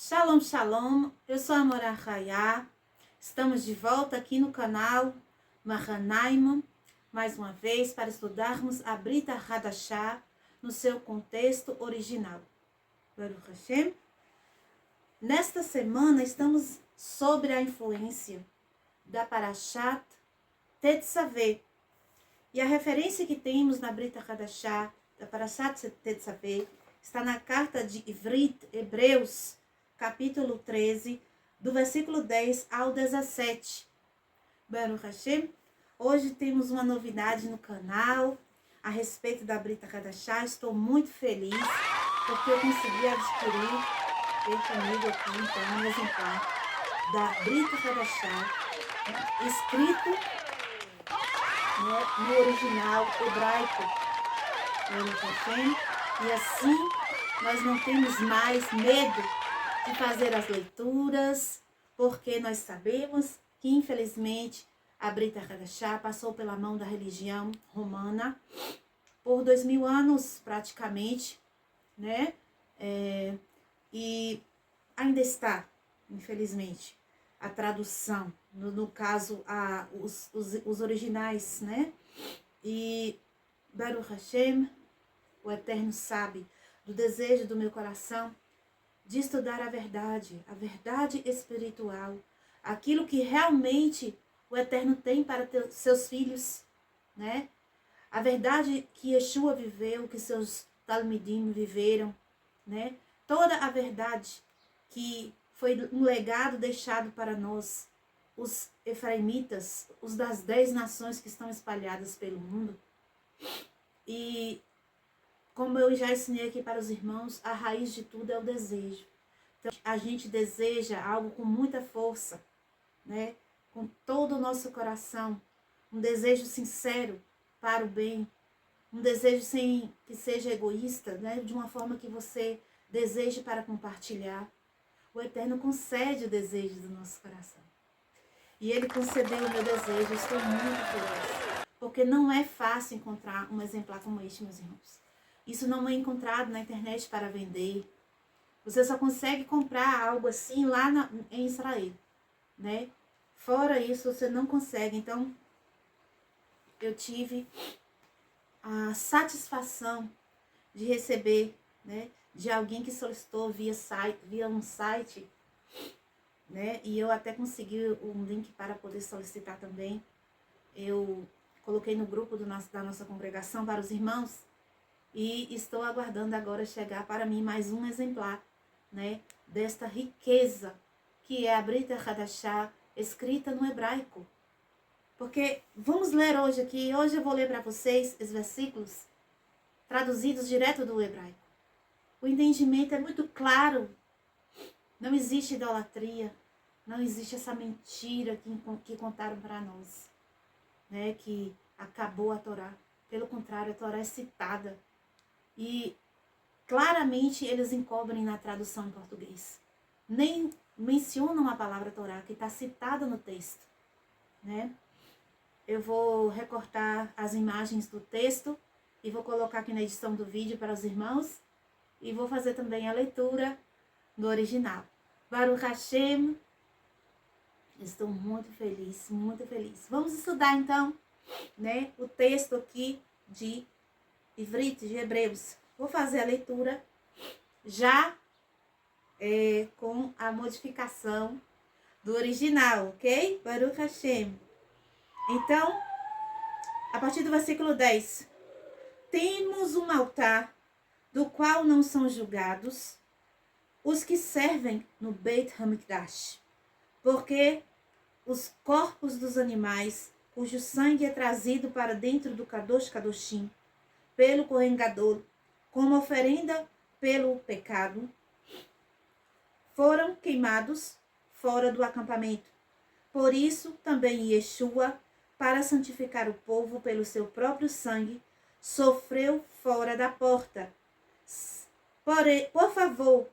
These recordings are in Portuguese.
Shalom, shalom, eu sou a Amora Hayá, estamos de volta aqui no canal Mahanaim, mais uma vez para estudarmos a Brita Hadashah no seu contexto original. Baruch Hashem. Nesta semana estamos sobre a influência da Parashat Tetzaveh, e a referência que temos na Brita Hadashah, da Parashat Tetzaveh, está na carta de Ivrit, Hebreus, capítulo 13, do versículo 10 ao 17. Baruch Hashem. Hoje temos uma novidade no canal a respeito da Brita Hadashah. Estou muito feliz porque eu consegui adquirir, ter comigo aqui então um exemplar da Brita Hadashah, escrito no original hebraico. Baruch Hashem. E assim nós não temos mais medo de fazer as leituras, porque nós sabemos que, infelizmente, a Brita Hadashah passou pela mão da religião romana por 2000 anos, praticamente, né? E ainda está, infelizmente, a tradução, no caso, os originais, né? E Baruch Hashem, o Eterno sabe do desejo do meu coração de estudar a verdade espiritual, aquilo que realmente o Eterno tem para seus filhos, né? A verdade que Yeshua viveu, que seus Talmidim viveram, né? Toda a verdade que foi um legado deixado para nós, os efraimitas, os das 10 nações que estão espalhadas pelo mundo. E como eu já ensinei aqui para os irmãos, a raiz de tudo é o desejo. Então, a gente deseja algo com muita força, né? Com todo o nosso coração. Um desejo sincero para o bem. Um desejo sem que seja egoísta, né? De uma forma que você deseje para compartilhar. O Eterno concede o desejo do nosso coração. E Ele concedeu o meu desejo. Eu estou muito feliz. Porque não é fácil encontrar um exemplar como este, meus irmãos. Isso não é encontrado na internet para vender. Você só consegue comprar algo assim lá em Israel, né? Fora isso, você não consegue. Então, eu tive a satisfação de receber, né, de alguém que solicitou via um site, né? E eu até consegui um link para poder solicitar também. Eu coloquei no grupo da nossa congregação para os irmãos. E estou aguardando agora chegar para mim mais um exemplar, né, desta riqueza que é a Brita Hadashah escrita no hebraico. Porque vamos ler hoje aqui, hoje eu vou ler para vocês os versículos traduzidos direto do hebraico. O entendimento é muito claro, não existe idolatria, não existe essa mentira que contaram para nós, né, que acabou a Torá. Pelo contrário, a Torá é citada. E claramente eles encobrem na tradução em português. Nem mencionam a palavra Torá, que está citada no texto, né? Eu vou recortar as imagens do texto e vou colocar aqui na edição do vídeo para os irmãos. E vou fazer também a leitura do original. Baruch Hashem. Estou muito feliz, muito feliz. Vamos estudar então, né, o texto aqui de Ivrit, de Hebreus. Vou fazer a leitura já com a modificação do original, ok? Baruch Hashem. Então, a partir do versículo 10. Temos um altar do qual não são julgados os que servem no Beit HaMikdash, porque os corpos dos animais, cujo sangue é trazido para dentro do Kadosh Kadoshim, pelo Kohen Gadol, como oferenda pelo pecado, foram queimados fora do acampamento. Por isso, também Yeshua, para santificar o povo pelo seu próprio sangue, sofreu fora da porta. Por favor,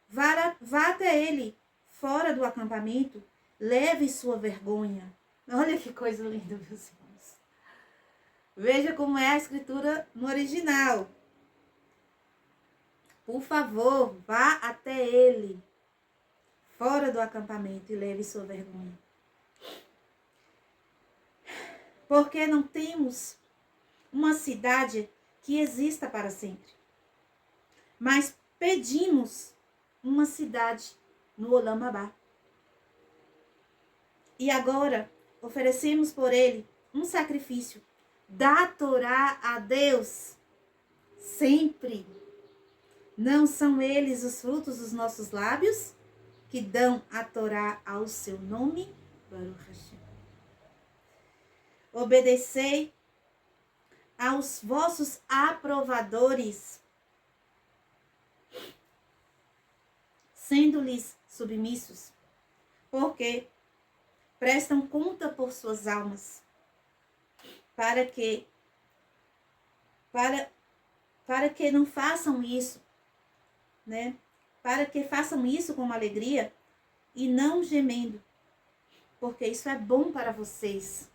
vá até ele, fora do acampamento, leve sua vergonha. Olha que coisa linda, meus irmãos. Veja como é a escritura no original. Por favor, vá até ele. fora do acampamento e leve sua vergonha. Porque não temos uma cidade que exista para sempre, mas pedimos uma cidade no Olam Abá. E agora oferecemos por ele um sacrifício da Torá a Deus sempre. Não são eles os frutos dos nossos lábios que dão a Torá ao seu nome? Baruch Hashem. Obedecei aos vossos aprovadores, sendo-lhes submissos, porque prestam conta por suas almas, para que não façam isso, né? Para que façam isso com alegria e não gemendo, porque isso é bom para vocês.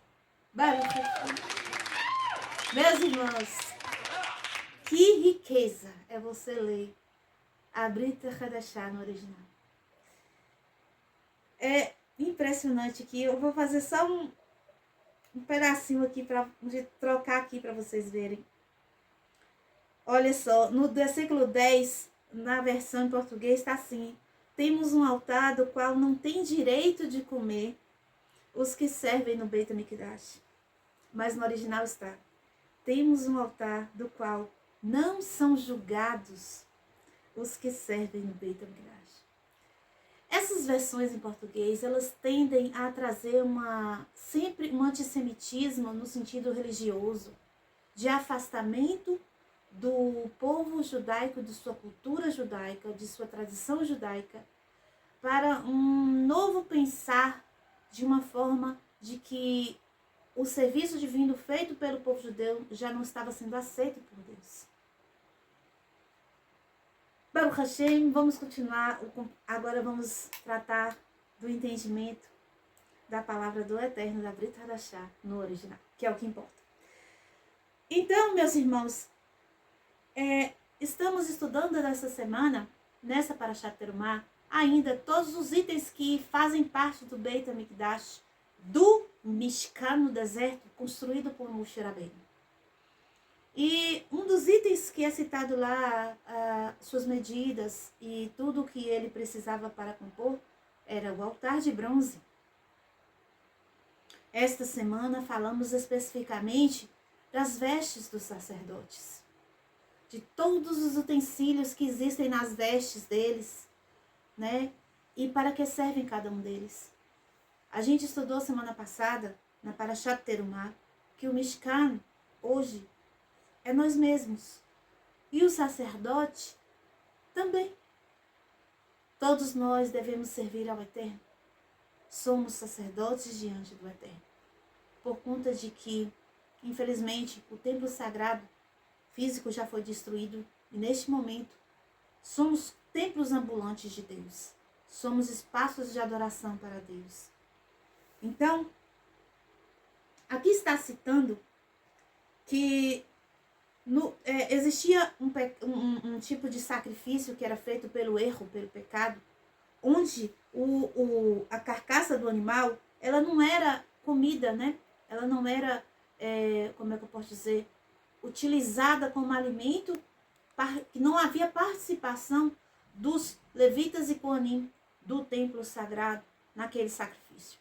Baruch Hashem. Meus irmãos, que riqueza é você ler a Brita Hadashah no original. É impressionante que eu vou fazer só um pedacinho aqui para trocar aqui para vocês verem. Olha só, no versículo 10, na versão em português está assim: temos um altar do qual não tem direito de comer os que servem no Beit HaMikdash. Mas no original está: temos um altar do qual não são julgados os que servem no Beit HaMikdash. Essas versões em português, elas tendem a trazer sempre um antissemitismo no sentido religioso, de afastamento do povo judaico, de sua cultura judaica, de sua tradição judaica, para um novo pensar de uma forma de que o serviço divino feito pelo povo judeu já não estava sendo aceito por Deus. Baruch Hashem, vamos continuar. Agora vamos tratar do entendimento da palavra do Eterno, da Brit Hadashah, no original, que é o que importa. Então, meus irmãos, estamos estudando nessa semana, nessa Parashat Terumah, ainda todos os itens que fazem parte do Beit HaMikdash, do Mishkan no deserto, construído por Moshe Rabbeinu. E um dos itens que é citado lá, suas medidas e tudo o que ele precisava para compor, era o altar de bronze. Esta semana falamos especificamente das vestes dos sacerdotes, de todos os utensílios que existem nas vestes deles, né? E para que servem cada um deles. A gente estudou semana passada, na Parashat Terumah, que o Mishkan, hoje, é nós mesmos. E o sacerdote também. Todos nós devemos servir ao Eterno. Somos sacerdotes diante do Eterno. Por conta de que, infelizmente, o templo sagrado físico já foi destruído. E neste momento, somos templos ambulantes de Deus. Somos espaços de adoração para Deus. Então, aqui está citando que existia um tipo de sacrifício que era feito pelo erro, pelo pecado, onde a carcaça do animal, ela não era comida, né? Ela não era, como é que eu posso dizer, utilizada como alimento, que não havia participação dos levitas e coanim do templo sagrado naquele sacrifício.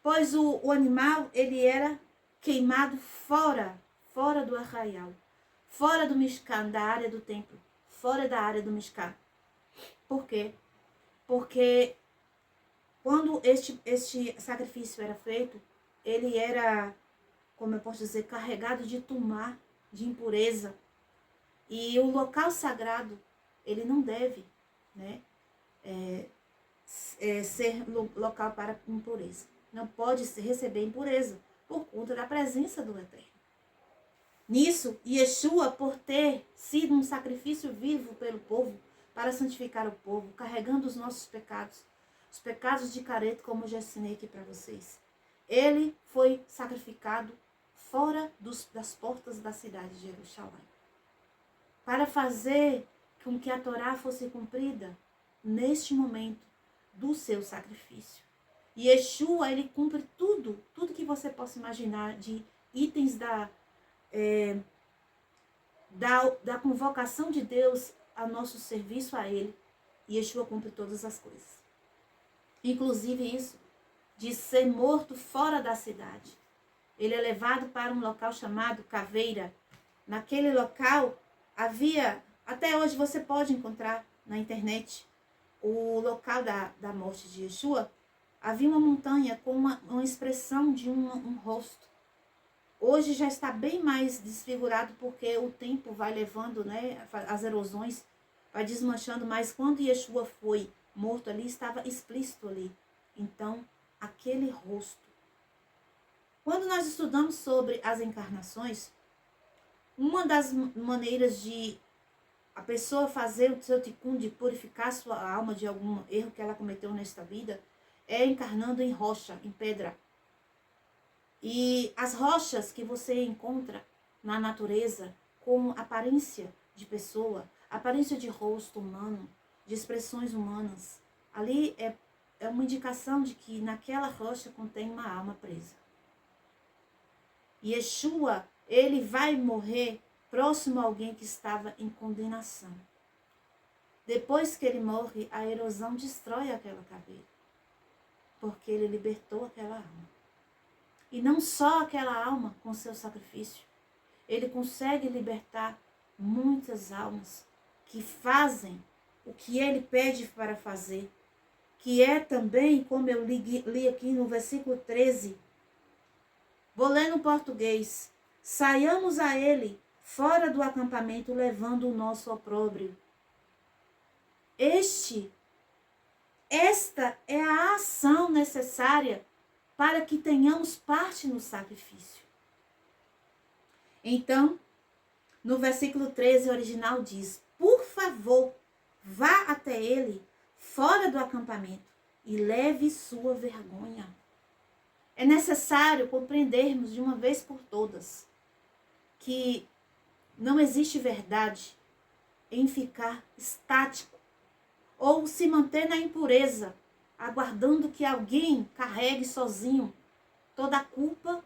Pois o animal, ele era queimado fora do arraial, fora do Mishkan, da área do templo, fora da área do Mishkan. Por quê? Porque quando este sacrifício era feito, ele era, como eu posso dizer, carregado de tumá, de impureza. E o local sagrado, ele não deve, né, ser local para impureza. Não pode receber impureza por conta da presença do Eterno. Nisso, Yeshua, por ter sido um sacrifício vivo pelo povo, para santificar o povo, carregando os nossos pecados, os pecados de careto, como eu já ensinei aqui para vocês, ele foi sacrificado fora das portas da cidade de Jerusalém, para fazer com que a Torá fosse cumprida neste momento, do seu sacrifício. E Yeshua, ele cumpre tudo que você possa imaginar de itens da convocação de Deus a nosso serviço a ele. E Yeshua cumpre todas as coisas. Inclusive isso de ser morto fora da cidade. Ele é levado para um local chamado Caveira. Naquele local havia, até hoje você pode encontrar na internet, o local da morte de Yeshua. Havia uma montanha com uma expressão de um rosto. Hoje já está bem mais desfigurado porque o tempo vai levando, né, as erosões, vai desmanchando, mas quando Yeshua foi morto ali, estava explícito ali. Então, aquele rosto. Quando nós estudamos sobre as encarnações, uma das maneiras de a pessoa fazer o seu tikkun, de purificar sua alma de algum erro que ela cometeu nesta vida, é encarnando em rocha, em pedra. E as rochas que você encontra na natureza com aparência de pessoa, aparência de rosto humano, de expressões humanas, ali é uma indicação de que naquela rocha contém uma alma presa. E Yeshua, ele vai morrer próximo a alguém que estava em condenação. Depois que ele morre, a erosão destrói aquela caveira, porque ele libertou aquela alma. E não só aquela alma com seu sacrifício, ele consegue libertar muitas almas que fazem o que ele pede para fazer, que é também, como eu li aqui no versículo 13, vou ler no português: saiamos a ele fora do acampamento levando o nosso opróbrio. Esta é a ação necessária para que tenhamos parte no sacrifício. Então, no versículo 13 original diz: por favor, vá até ele fora do acampamento e leve sua vergonha. É necessário compreendermos de uma vez por todas que não existe verdade em ficar estático ou se manter na impureza, aguardando que alguém carregue sozinho toda a culpa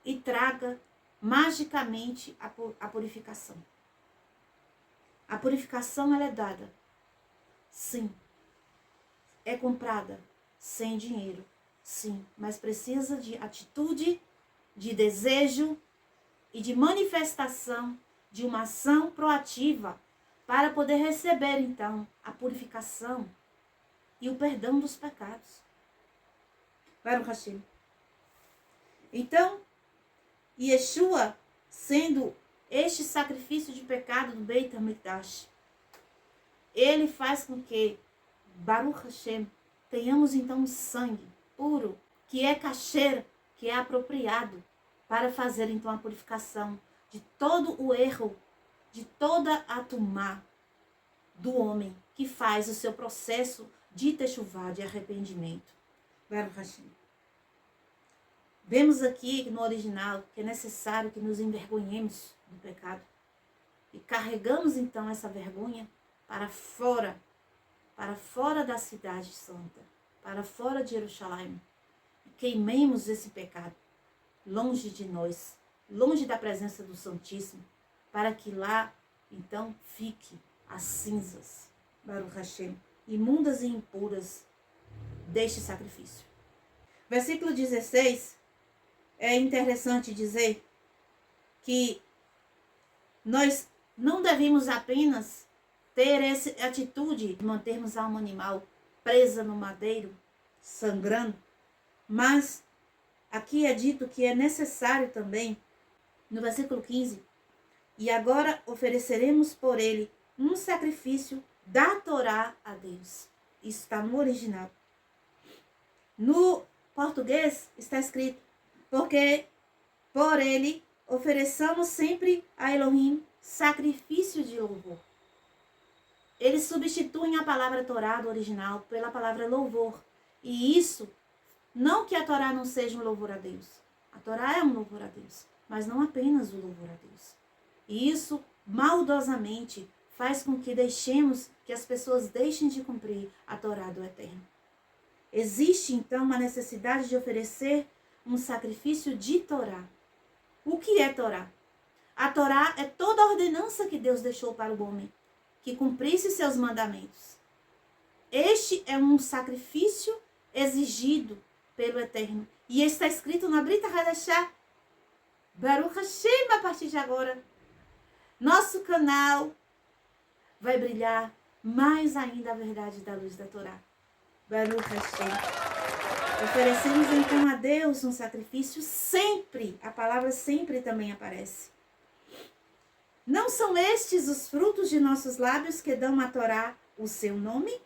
e traga magicamente a purificação. A purificação, ela é dada, sim. É comprada, sem dinheiro, sim. Mas precisa de atitude, de desejo e de manifestação de uma ação proativa para poder receber, então, a purificação e o perdão dos pecados. Baruch Hashem. Então, Yeshua, sendo este sacrifício de pecado do Beit HaMikdash, ele faz com que, Baruch Hashem, tenhamos então um sangue puro, que é kasher, que é apropriado, para fazer então a purificação de todo o erro, de toda a tumá do homem que faz o seu processo de techuvá, de arrependimento. Baruch Hashem. Vemos aqui no original que é necessário que nos envergonhemos do pecado. E carregamos então essa vergonha para fora da cidade santa, para fora de Jerusalém. E queimemos esse pecado longe de nós, longe da presença do Santíssimo, para que lá então fique as cinzas, Baruch Hashem, imundas e impuras deste sacrifício. Versículo 16, é interessante dizer que nós não devemos apenas ter essa atitude de mantermos a alma animal presa no madeiro, sangrando, mas aqui é dito que é necessário também, no versículo 15, e agora ofereceremos por ele um sacrifício da Torá a Deus. Isso está no original. No português está escrito: porque por ele ofereçamos sempre a Elohim sacrifício de louvor. Eles substituem a palavra Torá do original pela palavra louvor. E isso, não que a Torá não seja um louvor a Deus. A Torá é um louvor a Deus, mas não apenas o louvor a Deus. E isso, maldosamente, faz com que as pessoas deixem de cumprir a Torá do Eterno. Existe, então, a necessidade de oferecer um sacrifício de Torá. O que é Torá? A Torá é toda a ordenança que Deus deixou para o homem, que cumprisse seus mandamentos. Este é um sacrifício exigido pelo Eterno. E está escrito na Brita Hadashah. Baruch Hashem, a partir de agora. Nosso canal vai brilhar mais ainda a verdade da luz da Torá. Baruch Hashem. Oferecemos então a Deus um sacrifício sempre. A palavra sempre também aparece. Não são estes os frutos de nossos lábios que dão à Torá o seu nome?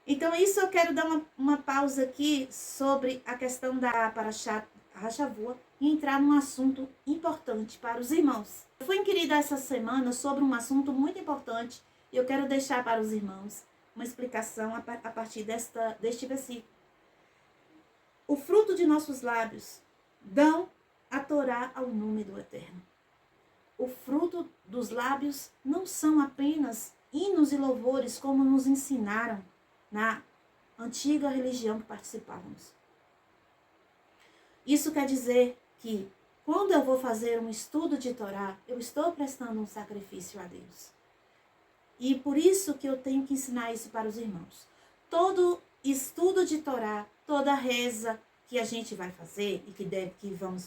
Então, isso eu quero dar uma pausa aqui sobre a questão da Parashat Hashavua e entrar num assunto importante para os irmãos. Eu fui inquirida essa semana sobre um assunto muito importante e eu quero deixar para os irmãos uma explicação a partir deste versículo. O fruto de nossos lábios dão a Torá ao nome do Eterno. O fruto dos lábios não são apenas hinos e louvores como nos ensinaram na antiga religião que participávamos. Isso quer dizer que quando eu vou fazer um estudo de Torá, eu estou prestando um sacrifício a Deus. E por isso que eu tenho que ensinar isso para os irmãos. Todo estudo de Torá, toda reza que a gente vai fazer e que devemos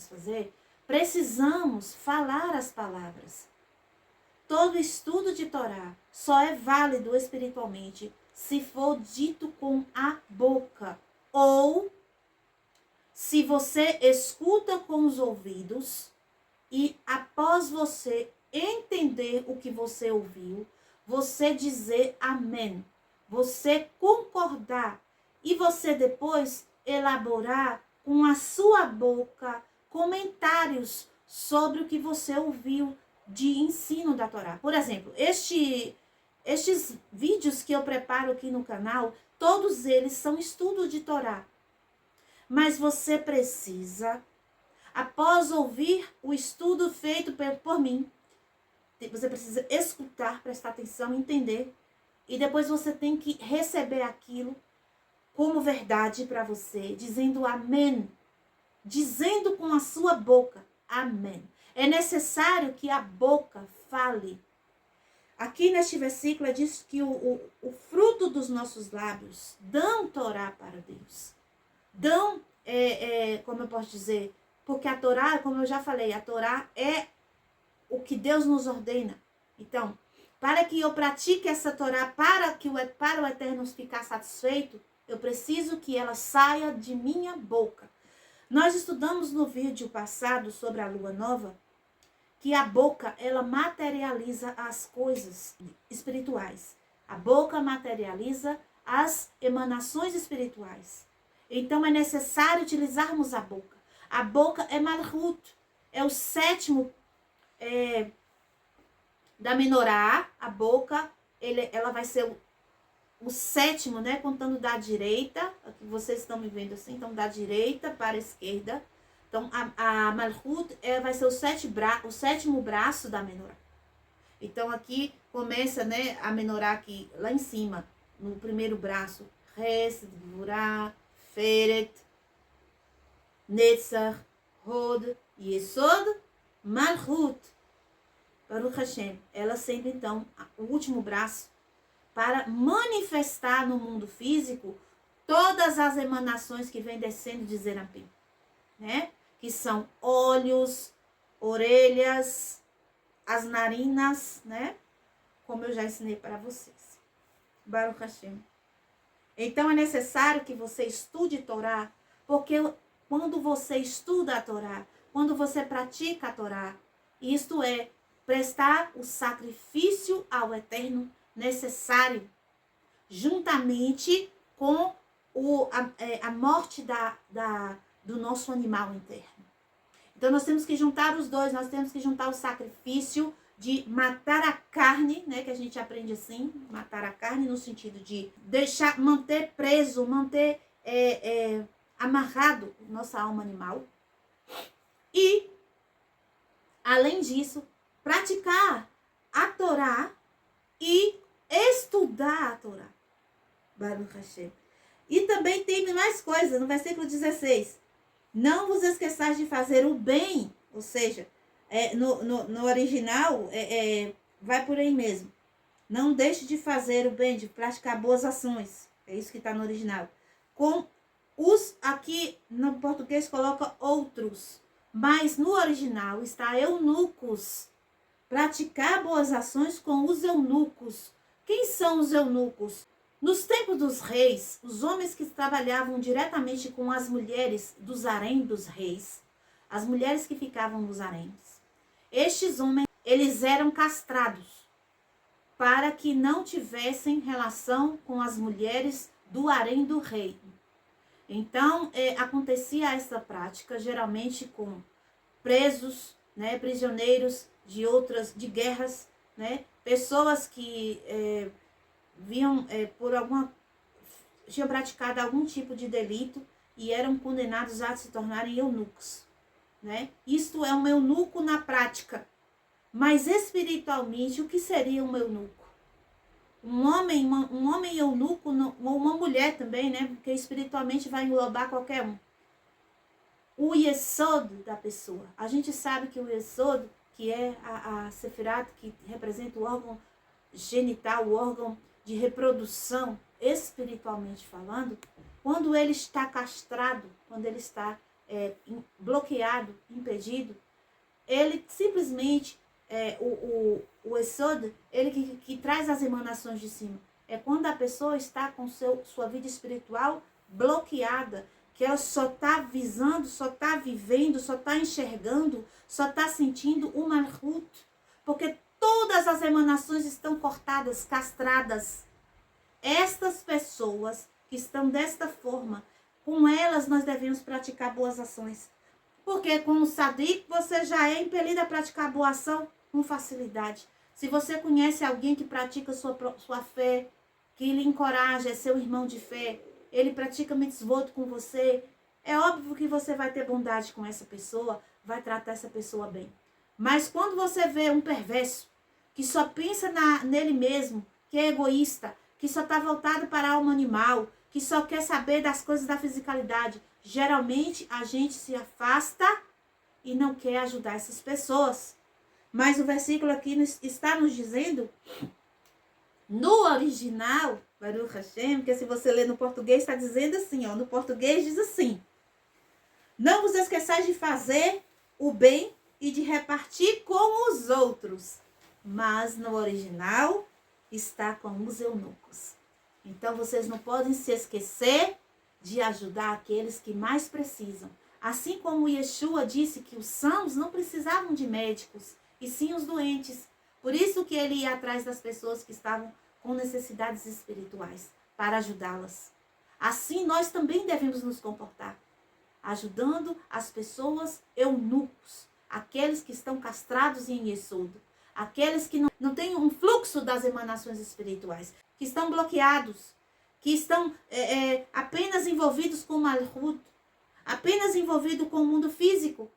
fazer, precisamos falar as palavras. Todo estudo de Torá só é válido espiritualmente se for dito com a boca ou se você escuta com os ouvidos e após você entender o que você ouviu, você dizer amém, você concordar e você depois elaborar com a sua boca comentários sobre o que você ouviu de ensino da Torá. Por exemplo, estes vídeos que eu preparo aqui no canal, todos eles são estudo de Torá. Mas você precisa, após ouvir o estudo feito por mim, você precisa escutar, prestar atenção, entender. E depois você tem que receber aquilo como verdade para você, dizendo amém. Dizendo com a sua boca, amém. É necessário que a boca fale. Aqui neste versículo diz que o fruto dos nossos lábios dão Torá para Deus. Dão, como eu posso dizer, porque a Torá, como eu já falei, a Torá é o que Deus nos ordena. Então, para que eu pratique essa Torá, para o Eterno ficar satisfeito, eu preciso que ela saia de minha boca. Nós estudamos no vídeo passado sobre a lua nova, que a boca, ela materializa as coisas espirituais. A boca materializa as emanações espirituais. Então, é necessário utilizarmos a boca. A boca é Malhut, é o sétimo da menorá. A boca, ela vai ser o sétimo, né? Contando da direita, aqui vocês estão me vendo assim, então da direita para a esquerda. Então, a Malhut vai ser o sétimo braço da menorá. Então, aqui começa, né, a menorá aqui, lá em cima, no primeiro braço. Res, Gvurá, Feret, Netzach, Hod, Yesod, Malhut. Baruch Hashem. Ela sendo, então, o último braço para manifestar no mundo físico todas as emanações que vêm descendo de Zerapim, né? Que são olhos, orelhas, as narinas, né? Como eu já ensinei para vocês. Baruch Hashem. Então é necessário que você estude Torá, porque quando você estuda a Torá, quando você pratica a Torá, isto é, prestar o sacrifício ao Eterno necessário, juntamente com a morte do nosso animal interno. Então, nós temos que juntar os dois, nós temos que juntar o sacrifício de matar a carne, né, que a gente aprende assim, matar a carne no sentido de manter preso, manter amarrado nossa alma animal. E, além disso, praticar a Torá e estudar a Torá. Baruch Hashem. E também tem mais coisa, no versículo 16. Não vos esqueçais de fazer o bem, ou seja, no original, vai por aí mesmo. Não deixe de fazer o bem, de praticar boas ações. É isso que está no original. Com os, aqui no português coloca outros, mas no original está eunucos. Praticar boas ações com os eunucos. Quem são os eunucos? Nos tempos dos reis, os homens que trabalhavam diretamente com as mulheres dos haréns dos reis, as mulheres que ficavam nos haréns, estes homens, eles eram castrados para que não tivessem relação com as mulheres do harém do rei. Então, acontecia essa prática geralmente com presos, né, prisioneiros de guerras, né, pessoas que tinham praticado algum tipo de delito e eram condenados a se tornarem eunucos, né? Isto é um eunuco na prática, mas espiritualmente o que seria um eunuco? Um homem eunuco, ou uma mulher também, né? Porque espiritualmente vai englobar qualquer um. O Yesod da pessoa. A gente sabe que o Yesod, que é a Sefirat, que representa o órgão genital, o órgão de reprodução, espiritualmente falando, quando ele está castrado, quando ele está bloqueado, impedido, ele simplesmente, o Esod, ele que traz as emanações de cima, é quando a pessoa está com sua vida espiritual bloqueada, que ela só está visando, só está vivendo, só está enxergando, só está sentindo o Malhut, porque todas as emanações estão cortadas, castradas. Estas pessoas que estão desta forma, com elas nós devemos praticar boas ações. Porque com o Sadik você já é impelido a praticar boa ação com facilidade. Se você conhece alguém que pratica sua fé, que lhe encoraja, é seu irmão de fé, ele pratica mitzvot com você, é óbvio que você vai ter bondade com essa pessoa, vai tratar essa pessoa bem. Mas quando você vê um perverso, que só pensa nele mesmo, que é egoísta, que só está voltado para a alma animal, que só quer saber das coisas da fisicalidade, geralmente a gente se afasta e não quer ajudar essas pessoas. Mas o versículo aqui está nos dizendo, no original, Baruch Hashem, porque se você ler no português, está dizendo assim, no português diz assim: não vos esqueçais de fazer o bem e de repartir com os outros. Mas no original está com os eunucos. Então vocês não podem se esquecer de ajudar aqueles que mais precisam. Assim como Yeshua disse que os sãos não precisavam de médicos, e sim os doentes. Por isso que ele ia atrás das pessoas que estavam com necessidades espirituais, para ajudá-las. Assim nós também devemos nos comportar, ajudando as pessoas eunucos, aqueles que estão castrados em Yesod, aqueles que não têm um fluxo das emanações espirituais, que estão bloqueados, que estão apenas envolvidos com o Malhut, apenas envolvidos com o mundo físico,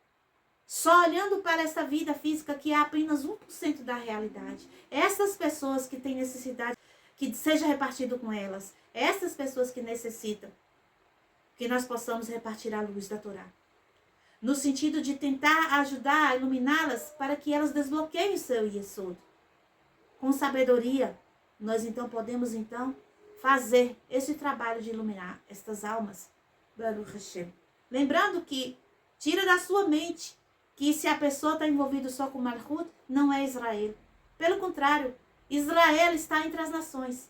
só olhando para essa vida física que é apenas 1% da realidade. Essas pessoas que têm necessidade que seja repartido com elas, essas pessoas que necessitam, que nós possamos repartir a luz da Torá. No sentido de tentar ajudar a iluminá-las para que elas desbloqueiem o seu Yesod. Com sabedoria, nós então podemos fazer esse trabalho de iluminar estas almas. Baruch Hashem. Lembrando que tira da sua mente que se a pessoa está envolvida só com Malhut, não é Israel. Pelo contrário, Israel está entre as nações.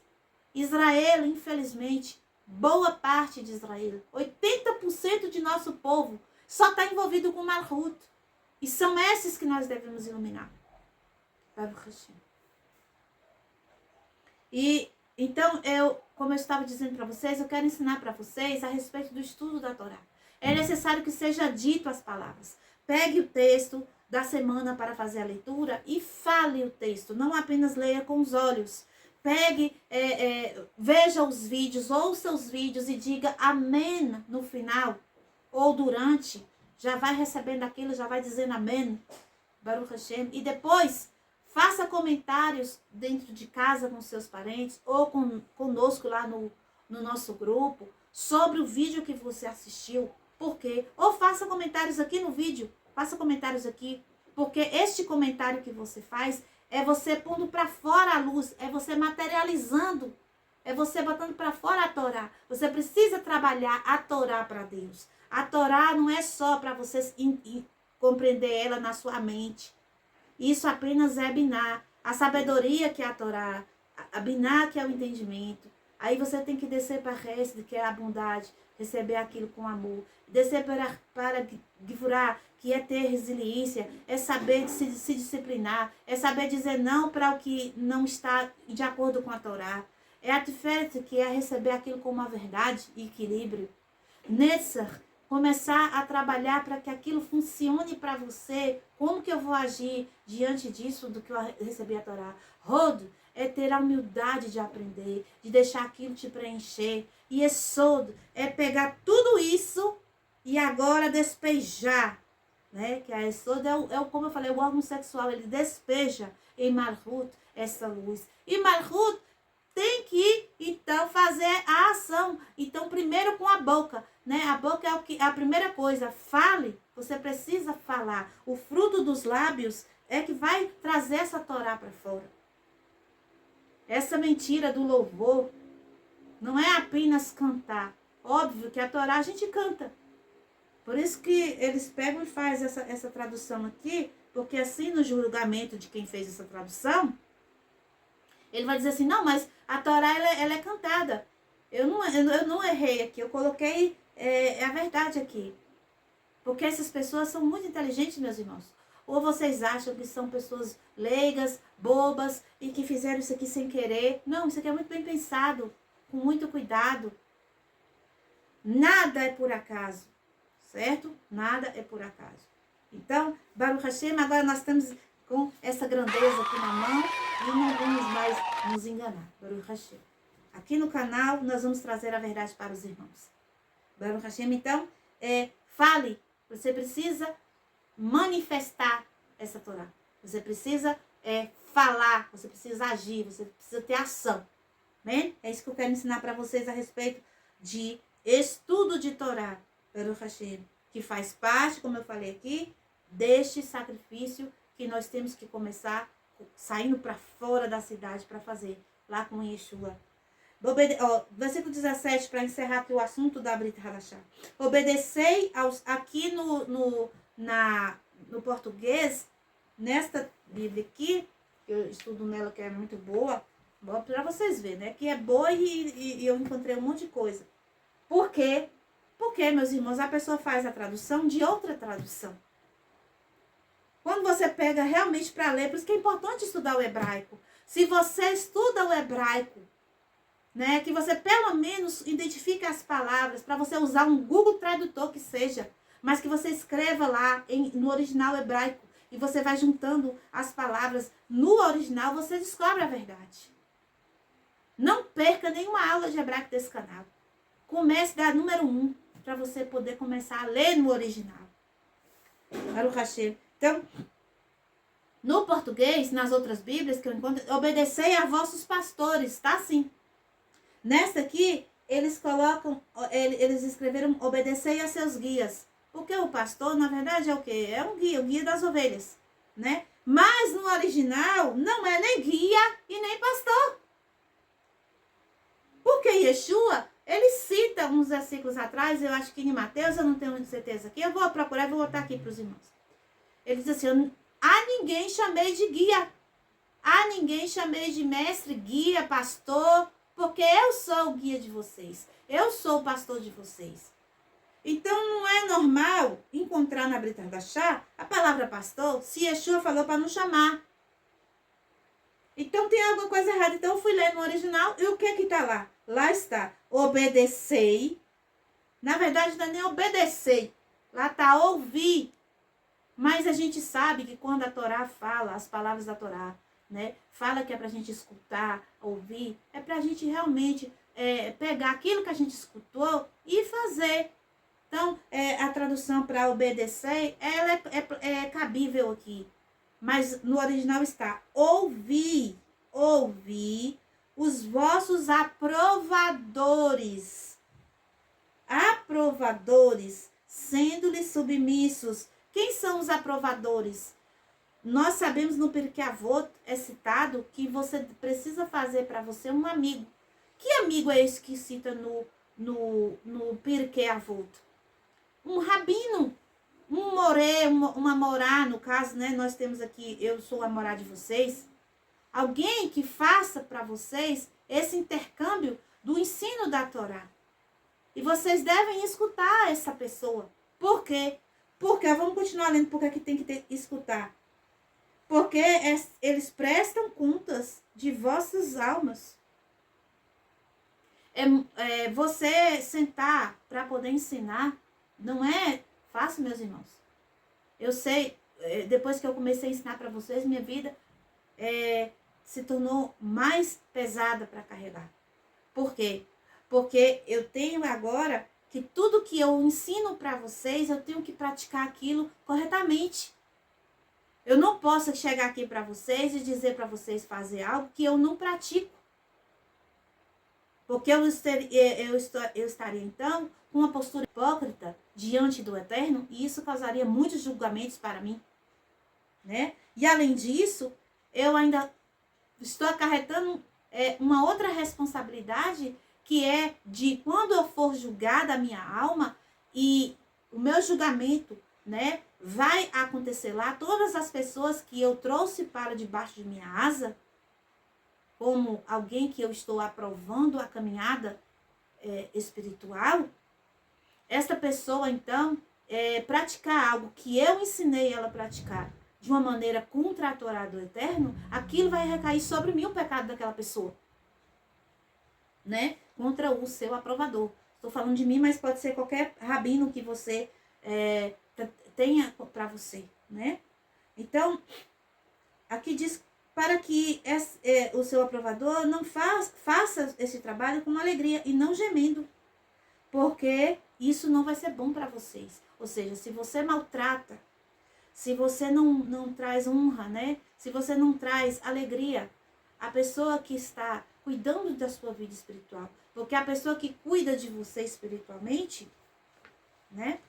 Israel, infelizmente, boa parte de Israel, 80% de nosso povo, só está envolvido com Malhut. E são esses que nós devemos iluminar. Baruch Hashem. E então, como eu estava dizendo para vocês, eu quero ensinar para vocês a respeito do estudo da Torá. É necessário que seja dito as palavras. Pegue o texto da semana para fazer a leitura e fale o texto. Não apenas leia com os olhos. Pegue, veja os vídeos, ouça os vídeos e diga amém no final. Ou durante, já vai recebendo aquilo, já vai dizendo amém. Baruch Hashem. E depois, faça comentários dentro de casa com seus parentes ou conosco lá no no nosso grupo sobre o vídeo que você assistiu. Por quê? Ou faça comentários aqui no vídeo. Faça comentários aqui. Porque este comentário que você faz é você pondo para fora a luz. É você materializando. É você botando para fora a Torá. Você precisa trabalhar a Torá para Deus. A Torá não é só para você compreender ela na sua mente. Isso apenas é Biná. A sabedoria que é a Torá. A Biná que é o entendimento. Aí você tem que descer para Hesed, que é a bondade. Receber aquilo com amor. Descer para Givurá, que é ter resiliência. É saber se disciplinar. É saber dizer não para o que não está de acordo com a Torá. É a Tiferet, que é receber aquilo com uma verdade e equilíbrio. Nessar, começar a trabalhar para que aquilo funcione para você. Como que eu vou agir diante disso, do que eu recebi a Torá? Rodo é ter a humildade de aprender, de deixar aquilo te preencher. E Esod é pegar tudo isso e agora despejar. Né? Que a Esod como eu falei, o órgão sexual, ele despeja em Malchut essa luz. E Malchut tem que, então, fazer a ação. Então, primeiro com a boca, né? A boca é a primeira coisa. Fale, você precisa falar. O fruto dos lábios é que vai trazer essa Torá para fora. Essa mentira do louvor não é apenas cantar. Óbvio que a Torá a gente canta. Por isso que eles pegam e fazem essa tradução aqui, porque assim no julgamento de quem fez essa tradução, ele vai dizer assim, não, mas a Torá ela é cantada. Eu não errei aqui, eu coloquei a verdade aqui. Porque essas pessoas são muito inteligentes, meus irmãos. Ou vocês acham que são pessoas leigas, bobas, e que fizeram isso aqui sem querer. Não, isso aqui é muito bem pensado, com muito cuidado. Nada é por acaso, certo? Nada é por acaso. Então, Baruch Hashem, agora nós estamos com essa grandeza aqui na mão e não vamos mais nos enganar. Baruch Hashem. Aqui no canal nós vamos trazer a verdade para os irmãos. Baruch Hashem, então, fale. Você precisa manifestar essa Torá. Você precisa falar, você precisa agir, você precisa ter ação. Né? É isso que eu quero ensinar para vocês a respeito de estudo de Torá, Baruch Hashem, que faz parte, como eu falei aqui, deste sacrifício que nós temos que começar saindo para fora da cidade para fazer, lá com Yeshua. Versículo 17, para encerrar aqui o assunto da Brit Hadashah. Obedecei aqui no português, nesta Bíblia aqui, eu estudo nela, que é muito boa para vocês verem, né? Que é boa e eu encontrei um monte de coisa. Por quê? Porque, meus irmãos, a pessoa faz a tradução de outra tradução. Quando você pega realmente para ler, por isso que é importante estudar o hebraico. Se você estuda o hebraico, né, que você pelo menos identifique as palavras, para você usar um Google Tradutor que seja, mas que você escreva lá no original hebraico, e você vai juntando as palavras no original, você descobre a verdade. Não perca nenhuma aula de hebraico desse canal. Comece da número 1, para você poder começar a ler no original. Baruch Hashem. Então, no português, nas outras Bíblias que eu encontro, obedecei a vossos pastores, tá assim. Nesta aqui, eles escreveram, obedecei a seus guias. Porque o pastor, na verdade, é o quê? É um guia, o guia das ovelhas, né? Mas no original, não é nem guia e nem pastor. Porque Yeshua, ele cita uns versículos atrás, eu acho que em Mateus, eu não tenho certeza aqui, eu vou procurar e vou botar aqui para os irmãos. Ele diz assim, a ninguém chamei de guia, a ninguém chamei de mestre, guia, pastor, porque eu sou o guia de vocês, eu sou o pastor de vocês. Então não é normal encontrar na Brit Hadashah a palavra pastor, se Yeshua falou para não chamar. Então tem alguma coisa errada. Então eu fui ler no original e o que que está lá? Lá está, obedecei. Na verdade não é nem obedecei, lá está ouvir. Mas a gente sabe que quando a Torá fala, as palavras da Torá, né, fala que é para a gente escutar, ouvir, é para a gente realmente pegar aquilo que a gente escutou e fazer. Então, a tradução para obedecer, ela é cabível aqui. Mas no original está ouvir os vossos aprovadores. Aprovadores, sendo-lhes submissos. Quem são os aprovadores? Nós sabemos no Pirkei Avot, é citado, que você precisa fazer para você um amigo. Que amigo é esse que cita no Pirkei Avot? Um rabino, um moré, uma morá, no caso, né? Nós temos aqui, eu sou a morá de vocês. Alguém que faça para vocês esse intercâmbio do ensino da Torá. E vocês devem escutar essa pessoa. Por quê? Porque, vamos continuar lendo porque aqui tem que escutar. Porque eles prestam contas de vossas almas. Você sentar para poder ensinar não é fácil, meus irmãos. Eu sei, depois que eu comecei a ensinar para vocês, minha vida se tornou mais pesada para carregar. Por quê? Porque eu tenho agora que tudo que eu ensino para vocês, eu tenho que praticar aquilo corretamente. Eu não posso chegar aqui para vocês e dizer para vocês fazer algo que eu não pratico. Porque eu estaria, então, com uma postura hipócrita diante do Eterno, e isso causaria muitos julgamentos para mim. Né? E, além disso, eu ainda estou acarretando uma outra responsabilidade, que é de quando eu for julgada a minha alma, e o meu julgamento, né, vai acontecer lá, todas as pessoas que eu trouxe para debaixo de minha asa, como alguém que eu estou aprovando a caminhada espiritual, essa pessoa, então, praticar algo que eu ensinei ela a praticar de uma maneira contra a Torá do Eterno, aquilo vai recair sobre mim, o pecado daquela pessoa. Né? Contra o seu aprovador. Estou falando de mim, mas pode ser qualquer rabino que você tenha para você. Né? Então, aqui diz para que o seu aprovador não faça esse trabalho com alegria e não gemendo, porque isso não vai ser bom para vocês. Ou seja, se você maltrata, se você não traz honra, né? Se você não traz alegria, a pessoa que está cuidando da sua vida espiritual, porque a pessoa que cuida de você espiritualmente, né?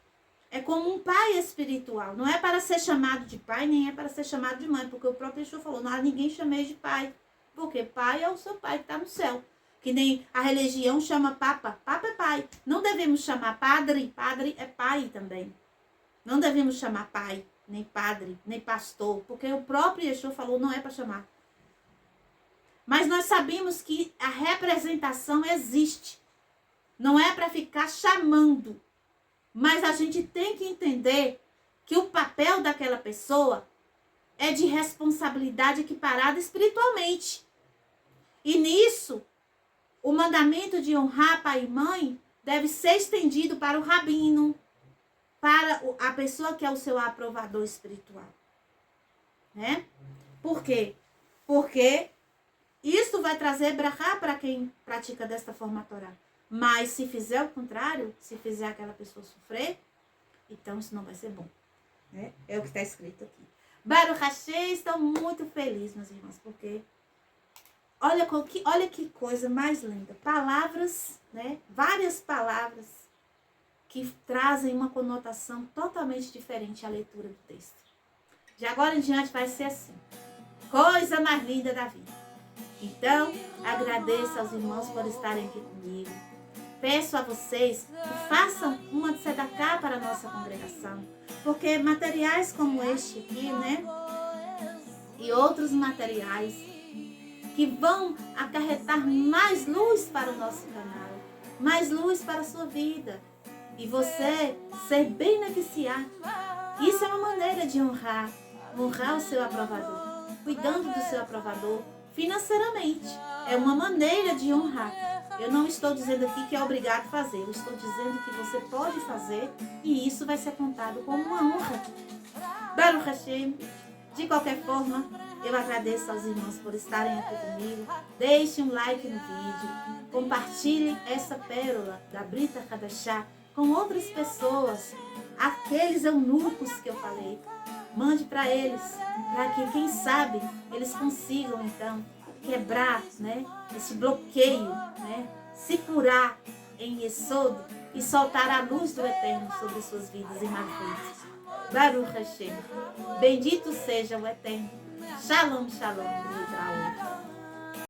É como um pai espiritual. Não é para ser chamado de pai, nem é para ser chamado de mãe. Porque o próprio Yeshua falou, não, ninguém chamei de pai. Porque pai é o seu pai que está no céu. Que nem a religião chama papa. Papa é pai. Não devemos chamar padre. Padre é pai também. Não devemos chamar pai, nem padre, nem pastor. Porque o próprio Yeshua falou, não é para chamar. Mas nós sabemos que a representação existe. Não é para ficar chamando. Mas a gente tem que entender que o papel daquela pessoa é de responsabilidade equiparada espiritualmente. E nisso, o mandamento de honrar pai e mãe deve ser estendido para o rabino, para a pessoa que é o seu aprovador espiritual. Né? Por quê? Porque isso vai trazer brachá para quem pratica desta forma a Torá. Mas se fizer o contrário, se fizer aquela pessoa sofrer, então isso não vai ser bom. Né? É o que está escrito aqui. Baruch Hashem, estou muito feliz, meus irmãos, porque olha que coisa mais linda. Palavras, né? Várias palavras que trazem uma conotação totalmente diferente à leitura do texto. De agora em diante vai ser assim. Coisa mais linda da vida. Então, agradeço aos irmãos por estarem aqui comigo. Peço a vocês que façam uma tzedakah para a nossa congregação. Porque materiais como este aqui, né? E outros materiais que vão acarretar mais luz para o nosso canal. Mais luz para a sua vida. E você ser beneficiado. Isso é uma maneira de honrar o seu aprovador. Cuidando do seu aprovador financeiramente. É uma maneira de honrar. Eu não estou dizendo aqui que é obrigado a fazer. Eu estou dizendo que você pode fazer e isso vai ser contado como uma honra. Baruch Hashem. De qualquer forma, eu agradeço aos irmãos por estarem aqui comigo. Deixe um like no vídeo. Compartilhem essa pérola da Brita Hadashah com outras pessoas. Aqueles eunucos que eu falei. Mande para eles. Para que, quem sabe, eles consigam, então, quebrar, né, esse bloqueio, né, se curar em Yesod e soltar a luz do Eterno sobre suas vidas e vidas. Baruch Hashem. Bendito seja o Eterno. Shalom, shalom.